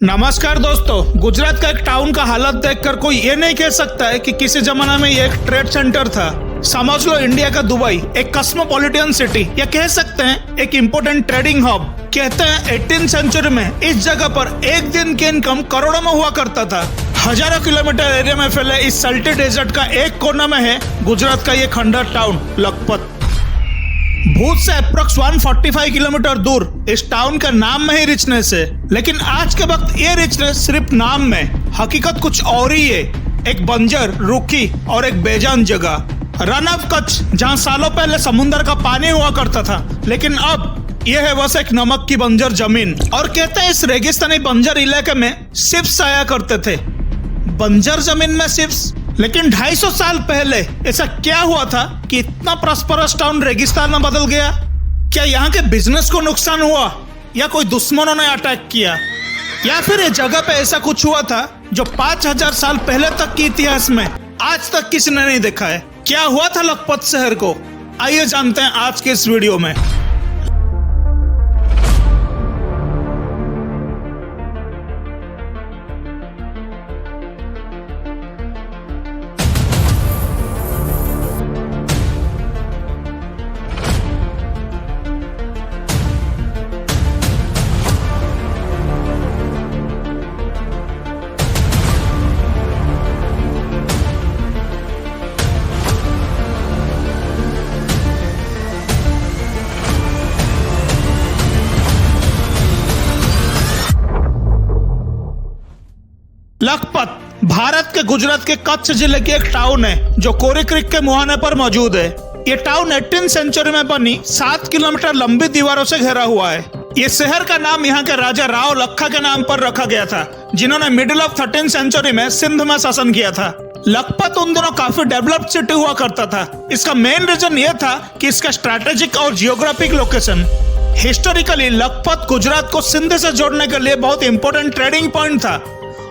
नमस्कार दोस्तों, गुजरात का एक टाउन का हालत देखकर कोई ये नहीं कह सकता है कि किसी जमाना में ये एक ट्रेड सेंटर था। समझ लो इंडिया का दुबई एक कॉस्मोपॉलिटन सिटी या कह सकते हैं एक इम्पोर्टेंट ट्रेडिंग हब। कहते हैं 18वीं सेंचुरी में इस जगह पर एक दिन की इनकम करोड़ों में हुआ करता था। हजारों किलोमीटर एरिया में फैले इस सल्टी डेजर्ट का एक कोना में है गुजरात का ये खंडर टाउन लखपत। भूज से अप्रोक्स 145 किलोमीटर दूर इस टाउन का नाम में ही रिचनेस है, लेकिन आज के वक्त ये रिचनेस सिर्फ नाम में, हकीकत कुछ और ही है। एक बंजर, रूखी और एक बेजान जगह, रन ऑफ कच्छ, जहां सालों पहले समुद्र का पानी हुआ करता था, लेकिन अब यह है बस एक नमक की बंजर जमीन। और कहते हैं इस रेगिस्तानी बंजर इलाके में शिप्स आया करते थे। बंजर जमीन में शिप्स, लेकिन 250 साल पहले ऐसा क्या हुआ था कि इतना प्रॉस्परस टाउन रेगिस्तान में बदल गया? क्या यहाँ के बिजनेस को नुकसान हुआ, या कोई दुश्मनों ने अटैक किया, या फिर ये जगह पे ऐसा कुछ हुआ था जो 5000 साल पहले तक के इतिहास में आज तक किसी ने नहीं देखा है? क्या हुआ था लखपत शहर को? आइए जानते हैं आज के इस वीडियो में। लखपत भारत के गुजरात के कच्छ जिले की एक टाउन है जो कोरी क्रीक के मुहाने पर मौजूद है। ये टाउन 18वीं सेंचुरी में बनी 7 किलोमीटर लंबी दीवारों से घिरा हुआ है। ये शहर का नाम यहाँ के राजा राव लखा के नाम पर रखा गया था, जिन्होंने मिडिल ऑफ 13वीं सेंचुरी में सिंध में शासन किया था। लखपत उन दिनों काफी डेवलप्ड सिटी हुआ करता था। इसका मेन रीजन ये था कि इसका स्ट्रैटेजिक और geographic location. Historically Lakhpat Gujarat को सिंध से जोड़ने के लिए बहुत इंपॉर्टेंट ट्रेडिंग पॉइंट था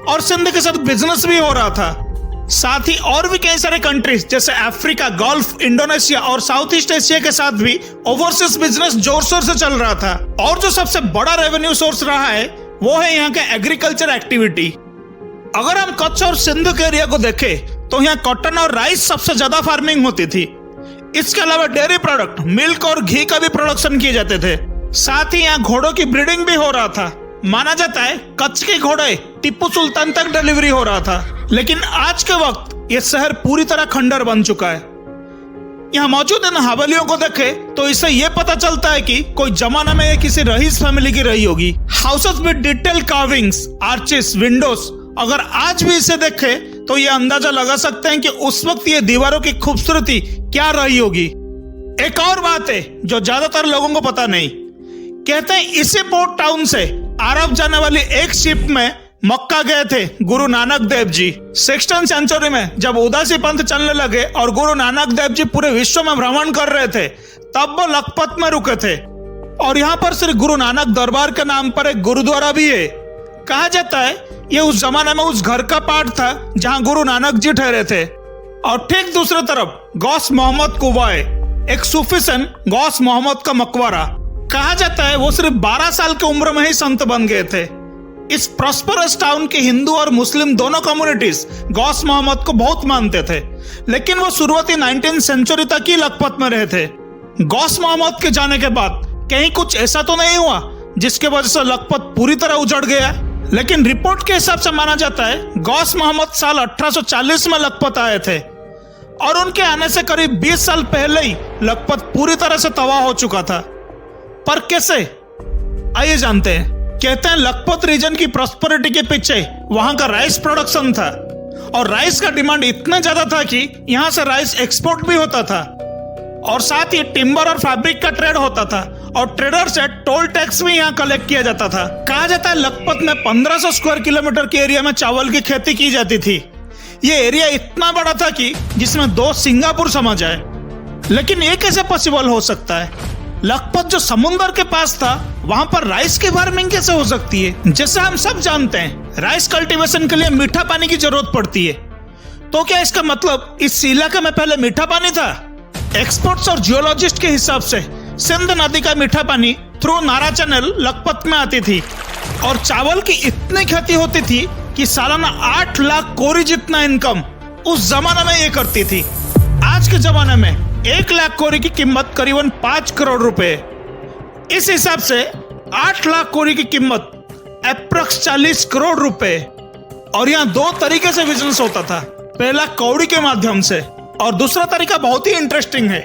और सिंध के साथ बिजनेस भी हो रहा था। साथ ही और भी कई सारे कंट्रीज जैसे अफ्रीका, गल्फ, इंडोनेशिया और साउथ ईस्ट एशिया के साथ भी ओवरसीज बिजनेस जोर शोर से चल रहा था। और जो सबसे बड़ा रेवेन्यू सोर्स रहा है वो है यहाँ के एग्रीकल्चर एक्टिविटी। अगर हम कच्छ और सिंध के एरिया को देखें तो यहाँ कॉटन और राइस सबसे ज्यादा फार्मिंग होती थी। इसके अलावा डेयरी प्रोडक्ट, मिल्क और घी का भी प्रोडक्शन किए जाते थे। साथ ही यहाँ घोड़ों की ब्रीडिंग भी हो रहा था। माना जाता है कच्छ के घोड़े टिप्पू सुल्तान तक डिलीवरी हो रहा था। लेकिन आज के वक्त ये शहर पूरी तरह खंडर बन चुका है। यहाँ मौजूद इन हवेलियों को देखे तो इससे ये पता चलता है कि कोई जमाना में ये किसी रईस फैमिली की रही होगी। Houses with detail carvings, arches, Windows. अगर आज भी इसे देखे तो ये अंदाजा लगा सकते हैं कि उस वक्त ये दीवारों की खूबसूरती क्या रही होगी। एक और बात है जो ज्यादातर लोगों को पता नहीं। कहते हैं इसी पोर्ट टाउन से अरब जाने वाली एक शिप में मक्का गए थे गुरु नानक देव जी। 16वीं सेंचुरी में जब उदासी पंथ चलने लगे और गुरु नानक देव जी पूरे विश्व में भ्रमण कर रहे थे, तब वो लखपत में रुके थे। और यहाँ पर श्री गुरु नानक दरबार के नाम पर एक गुरुद्वारा भी है। कहा जाता है ये उस जमाने में उस घर का पार्ट था जहाँ गुरु नानक जी ठहरे थे। और ठीक दूसरी तरफ गौस मोहम्मद कुवाए, एक सूफी संत गौस मोहम्मद का मकबरा। कहा जाता है वो सिर्फ 12 साल की उम्र में ही संत बन गए थे। इस प्रॉस्परस टाउन के हिंदू और मुस्लिम दोनों कम्युनिटीज गौस मोहम्मद को बहुत मानते थे, लेकिन वो शुरुआती 19वीं सेंचुरी तक ही लखपत में रहे थे। गौस मोहम्मद के जाने के बाद कहीं कुछ ऐसा तो नहीं हुआ जिसके वजह से लखपत पूरी तरह उजड़ गया, लेकिन रिपोर्ट के हिसाब से माना जाता है गौस मोहम्मद साल 1840 में लखपत आए थे और उनके आने से करीब 20 साल पहले ही लखपत पूरी तरह से तबाह हो चुका था। पर कैसे, आइए जानते हैं। कहते हैं लखपत रीजन की प्रॉस्पेरिटी के पीछे वहां का राइस प्रोडक्शन था और राइस का डिमांड इतना ज्यादा था कि यहां से राइस एक्सपोर्ट भी होता था। और साथ ही टिम्बर और फैब्रिक का ट्रेड होता था और ट्रेडर से टोल टैक्स भी यहाँ कलेक्ट किया जाता था। कहा जाता है लखपत में 1500 स्क्वायर किलोमीटर के एरिया में चावल की खेती की जाती थी। ये एरिया इतना बड़ा था कि जिसमें 2 सिंगापुर समा जाए। लेकिन ये कैसे पॉसिबल हो सकता है? लखपत जो समुद्र के पास था वहां पर राइस की फार्मिंग कैसे हो सकती है? जैसे हम सब जानते हैं राइस कल्टीवेशन के लिए मीठा पानी की जरूरत पड़ती है, तो क्या इसका मतलब इस इलाके में पहले मीठा पानी था? एक्सपर्ट्स और जियोलॉजिस्ट के हिसाब से सिंध नदी का मीठा पानी थ्रू नारा चैनल लखपत में आती थी और चावल की इतनी खेती होती थी कि सालाना 8 लाख कोरी जितना इनकम उस जमाने में ये करती थी। आज के जमाने में 1 लाख कोरी की कीमत करीबन 5 करोड़ रुपए। इस हिसाब से 8 लाख कोरी की कीमत अप्रॉक्स 40 करोड़ रुपए। और यहाँ 2 तरीके से बिजनेस होता था, पहला कौड़ी के माध्यम से और दूसरा तरीका बहुत ही इंटरेस्टिंग है।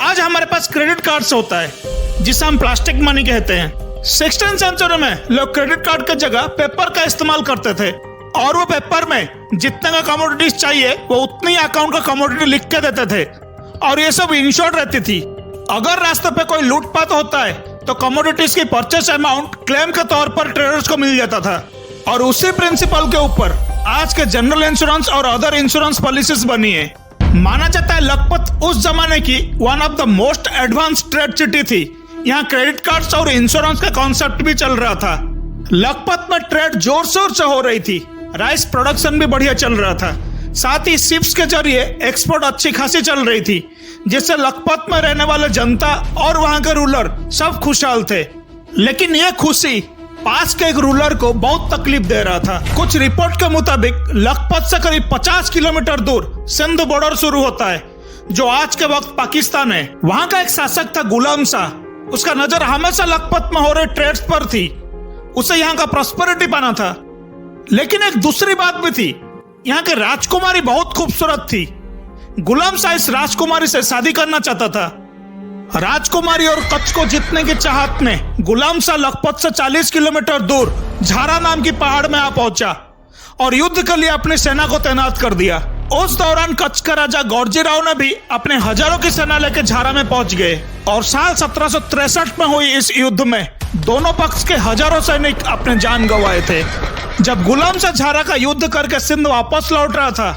आज हमारे पास क्रेडिट कार्ड से होता है जिसे हम प्लास्टिक मनी कहते हैं। 16th सेंचुरी में लोग क्रेडिट कार्ड की जगह पेपर का इस्तेमाल करते थे और वो पेपर में जितने का कमोडिटीज चाहिए वो उतनी ही अकाउंट का कमोडिटी लिख के देते थे और ये सब इंश्योर्ड रहती थी। अगर रास्ते पे कोई लूटपाट होता है तो कमोडिटीज की परचेस अमाउंट क्लेम के तौर पर ट्रेडर्स को मिल जाता था और उसी प्रिंसिपल के ऊपर आज के जनरल इंश्योरेंस और अदर इंश्योरेंस पॉलिसीज बनी है। माना जाता है लखपत उस जमाने की one of the most advance trade city थी। यहाँ क्रेडिट कार्ड्स और इंश्योरेंस का कॉन्सेप्ट भी चल रहा था। लखपत में ट्रेड जोर शोर से हो रही थी, राइस प्रोडक्शन भी बढ़िया चल रहा था, साथ ही शिप्स के जरिए एक्सपोर्ट अच्छी खासी चल रही थी, जिससे लखपत में रहने वाले जनता और वहां के रूलर सब खुशहाल थे। लेकिन यह खुशी पास के एक रूलर को बहुत तकलीफ दे रहा था। कुछ रिपोर्ट के मुताबिक लखपत से करीब 50 किलोमीटर दूर सिंध बॉर्डर शुरू होता है जो आज के वक्त पाकिस्तान है। वहां का एक शासक था गुलाम शाह। उसका नजर हमेशा लखपत में हो रहे ट्रेड्स पर थी, उसे यहाँ का प्रॉस्पेरिटी पाना था। लेकिन एक दूसरी बात भी थी, यहाँ की राजकुमारी बहुत खूबसूरत थी। गुलाम शाह इस राजकुमारी से शादी करना चाहता था। राजकुमारी और कच्छ को जीतने की चाहत में गुलाम शाह लखपत से 40 किलोमीटर दूर झारा नाम की पहाड़ में आ पहुंचा और युद्ध के लिए अपनी सेना को तैनात कर दिया। उस दौरान कच्छ का राजा गौरजीराव ने भी अपने हजारों की सेना लेकर झारा में पहुंच गए और साल 1763 में हुई इस युद्ध में दोनों पक्ष के हजारों सैनिक अपने जान गंवाए थे। जब गुलाम शाह झारा का युद्ध करके सिंध वापस लौट रहा था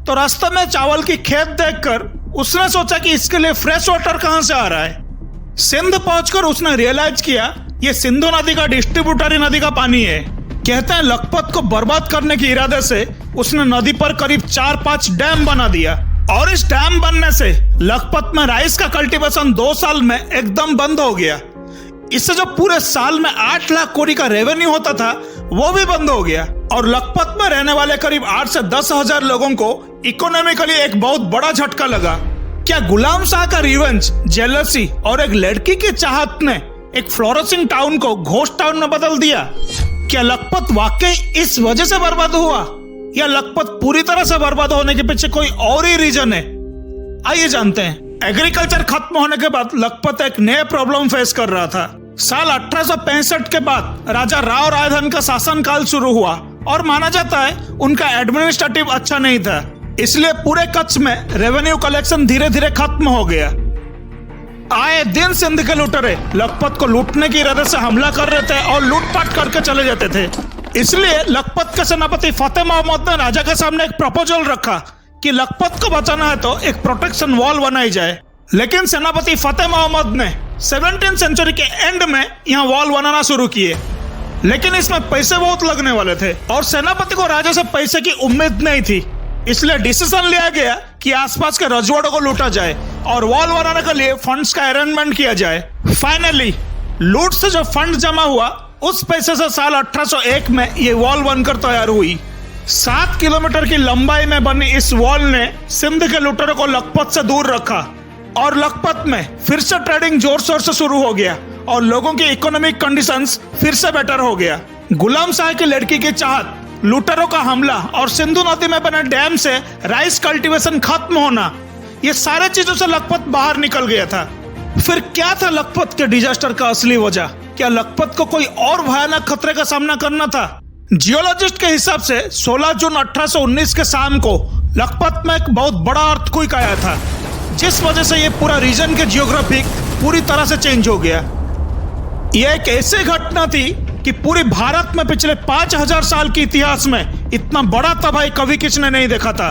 तो रास्ते में चावल की खेत देखकर उसने सोचा कि इसके लिए फ्रेश वाटर कहां से आ रहा है। सिंध पहुंचकर उसने रियलाइज किया ये सिंधु नदी का डिस्ट्रीब्यूटरी नदी का पानी है। कहते हैं लखपत को बर्बाद करने के इरादे से उसने नदी पर करीब 4-5 डैम बना दिया और इस डैम बनने से लखपत में राइस का कल्टीवेशन 2 साल में एकदम बंद हो गया। इससे जो पूरे साल में 8 लाख कोरी का रेवेन्यू होता था वो भी बंद हो गया और लखपत में रहने वाले करीब 8 से 10 हजार लोगों को इकोनॉमिकली एक बहुत बड़ा झटका लगा। क्या गुलाम शाह का रिवेंज, जेलसी और एक लड़की की चाहत ने एक फ्लोरिशिंग टाउन को घोस्ट टाउन में बदल दिया? क्या लखपत वाकई इस वजह से बर्बाद हुआ या लखपत पूरी तरह से बर्बाद होने के पीछे कोई और ही रीजन है? आइए जानते हैं। एग्रीकल्चर खत्म होने के बाद लखपत एक नया प्रॉब्लम फेस कर रहा था। साल 1865 के बाद राजा राव रायधन का शासनकाल शुरू हुआ और माना जाता है उनका एडमिनिस्ट्रेटिव अच्छा नहीं था, इसलिए पूरे कच्छ में रेवेन्यू कलेक्शन धीरे धीरे खत्म हो गया। आए दिन सिंध के लुटेरे लखपत को लूटने के इरादे से हमला कर रहे थे और लूटपाट करके चले जाते थे। इसलिए लखपत के सेनापति फतेह मोहम्मद ने राजा के सामने एक प्रपोजल रखा कि लखपत को बचाना है तो एक प्रोटेक्शन वॉल बनाई जाए। लेकिन सेनापति फतेह मोहम्मद ने 17th सेंचुरी के एंड में यहाँ वॉल बनाना शुरू किए, लेकिन इसमें पैसे बहुत लगने वाले थे और सेनापति को राजा से पैसे की उम्मीद नहीं थी। इसलिए डिसीजन लिया गया कि आसपास के रजवाड़ों को लूटा जाए और वॉल बनाने के लिए फंड्स का अरेंजमेंट किया जाए। फाइनली लूट से जो फंड जमा हुआ उस पैसे से साल 1801 में ये वॉल बनकर तैयार हुई। 7 किलोमीटर की लंबाई में बनी इस वॉल ने सिंध के लुटेरों को लखपत से दूर रखा और लखपत में फिर से ट्रेडिंग जोर शोर से शुरू हो गया और लोगों की इकोनॉमिक कंडीशंस फिर से बेटर हो गया। गुलाम शाह की लड़की की चाहत, लुटेरों का हमला और सिंधु नदी में बने डैम से राइस कल्टीवेशन खत्म होना, ये सारे चीजों से लखपत बाहर निकल गया था। फिर क्या था लखपत के डिजास्टर का असली वजह? क्या लखपत को कोई और भयानक खतरे का सामना करना था? जियोलॉजिस्ट के हिसाब से 16 जून 1819 के शाम को लखपत में एक बहुत बड़ा अर्थक्वेक आया था, जिस वजह से ये पूरा रीजन के जियोग्राफी पूरी तरह से चेंज हो गया। यह एक ऐसी घटना थी कि पूरे भारत में पिछले 5000 साल के इतिहास में इतना बड़ा तबाही कभी किसी ने नहीं देखा था।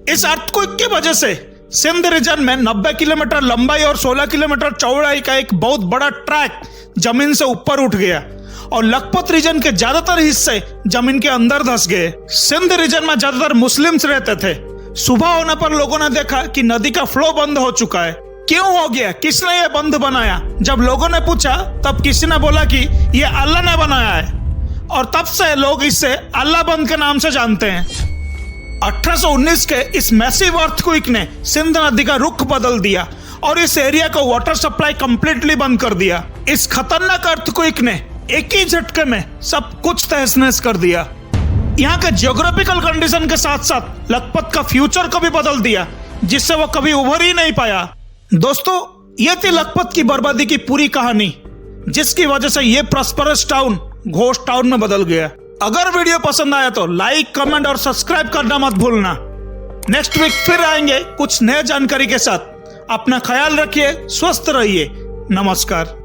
इस अर्थक्वेक की वजह से सिंध रीजन में 90 किलोमीटर लंबाई और 16 किलोमीटर चौड़ाई का एक बहुत बड़ा ट्रैक जमीन से ऊपर उठ गया और लखपत रीजन के ज्यादातर हिस्से जमीन के अंदर धंस गए। सिंध रीजन में ज्यादातर मुस्लिम्स रहते थे। सुबह होने पर लोगों ने देखा कि नदी का फ्लो बंद हो चुका है क्यों हो गया, किसने ये बंद बनाया? जब लोगों ने पूछा तब किसी ने बोला कि ये अल्लाह ने बनाया है, और तब से लोग इसे अल्लाह बंद के नाम से जानते हैं। 1819 के इस मैसिव अर्थक्वेक ने सिंध नदी का रुख बदल दिया और इस एरिया को वाटर सप्लाई कंप्लीटली बंद कर दिया। इस खतरनाक अर्थक्वेक ने एक ही झटके में सब कुछ तहस नहस कर दिया। यहाँ के जियोग्राफिकल कंडीशन के साथ साथ लखपत का फ्यूचर को भी बदल दिया, जिससे वो कभी उभर ही नहीं पाया। दोस्तों, ये थी लखपत की बर्बादी की पूरी कहानी, जिसकी वजह से ये प्रॉस्परस टाउन घोस्ट टाउन में बदल गया। अगर वीडियो पसंद आया तो लाइक, कमेंट और सब्सक्राइब करना मत भूलना। नेक्स्ट वीक फिर आएंगे कुछ नए जानकारी के साथ। अपना ख्याल रखिए, स्वस्थ रहिए। नमस्कार।